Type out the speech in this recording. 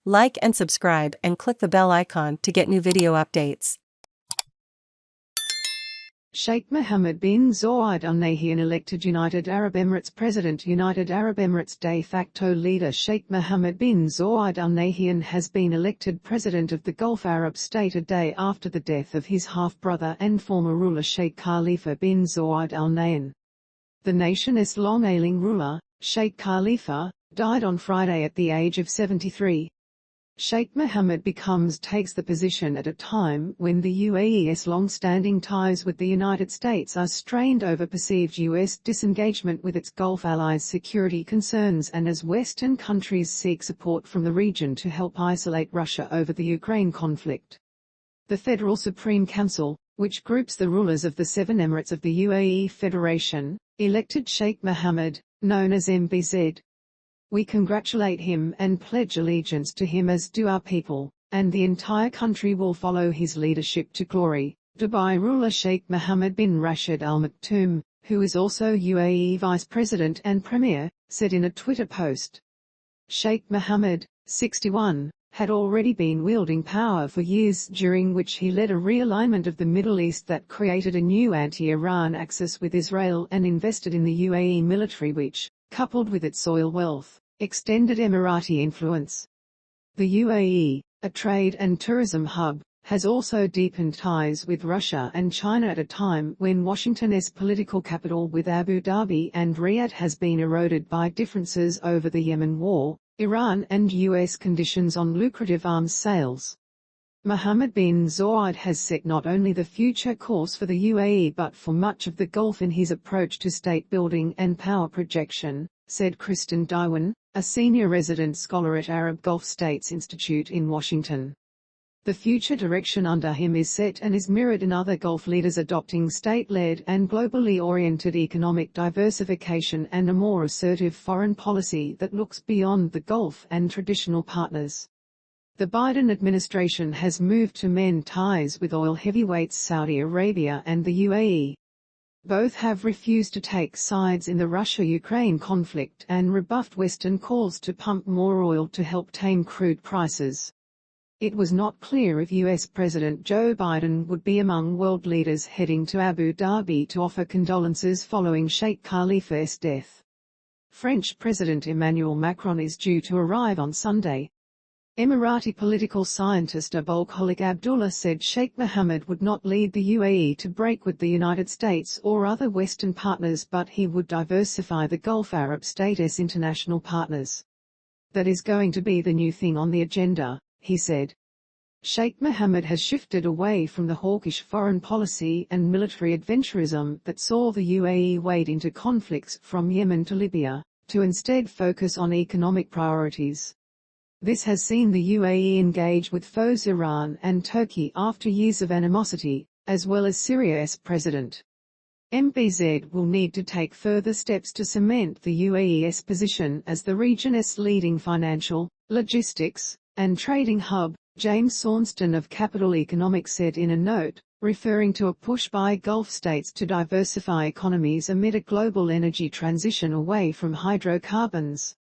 Like and subscribe and click the bell icon to get new video updates. Sheikh Mohammed bin Zayed Al Nahyan elected United Arab Emirates President. United Arab Emirates de facto leader Sheikh Mohammed bin Zayed Al Nahyan has been elected president of the Gulf Arab state a day after the death of his half-brother and former ruler Sheikh Khalifa bin Zayed Al Nahyan. The nation's long-ailing ruler, Sheikh Khalifa, died on Friday at the age of 73. Sheikh Mohammed takes the position at a time when the UAE's long-standing ties with the United States are strained over perceived U.S. disengagement with its Gulf allies' security concerns and as Western countries seek support from the region to help isolate Russia over the Ukraine conflict. The Federal Supreme Council, which groups the rulers of the 7 Emirates of the UAE Federation, elected Sheikh Mohammed, known as MBZ. We congratulate him and pledge allegiance to him as do our people, and the entire country will follow his leadership to glory, Dubai ruler Sheikh Mohammed bin Rashid Al Maktoum, who is also UAE Vice President and Premier, said in a Twitter post. Sheikh Mohammed, 61, had already been wielding power for years, during which he led a realignment of the Middle East that created a new anti-Iran axis with Israel and invested in the UAE military, which, coupled with its oil wealth, extended Emirati influence. The UAE, a trade and tourism hub, has also deepened ties with Russia and China at a time when Washington's political capital with Abu Dhabi and Riyadh has been eroded by differences over the Yemen war, Iran and U.S. conditions on lucrative arms sales. Mohammed bin Zayed has set not only the future course for the UAE but for much of the Gulf in his approach to state building and power projection, said Kristen Daiwan, a senior resident scholar at Arab Gulf States Institute in Washington. The future direction under him is set and is mirrored in other Gulf leaders adopting state-led and globally oriented economic diversification and a more assertive foreign policy that looks beyond the Gulf and traditional partners. The Biden administration has moved to mend ties with oil heavyweights Saudi Arabia and the UAE. Both have refused to take sides in the Russia-Ukraine conflict and rebuffed Western calls to pump more oil to help tame crude prices. It was not clear if U.S. President Joe Biden would be among world leaders heading to Abu Dhabi to offer condolences following Sheikh Khalifa's death. French President Emmanuel Macron is due to arrive on Sunday. Emirati political scientist Abulkhalik Abdullah said Sheikh Mohammed would not lead the UAE to break with the United States or other Western partners, but he would diversify the Gulf Arab states' international partners. That is going to be the new thing on the agenda, he said. Sheikh Mohammed has shifted away from the hawkish foreign policy and military adventurism that saw the UAE wade into conflicts from Yemen to Libya, to instead focus on economic priorities. This has seen the UAE engage with foes Iran and Turkey after years of animosity, as well as Syria's president. MBZ will need to take further steps to cement the UAE's position as the region's leading financial, logistics, and trading hub, James Saunston of Capital Economics said in a note, referring to a push by Gulf states to diversify economies amid a global energy transition away from hydrocarbons.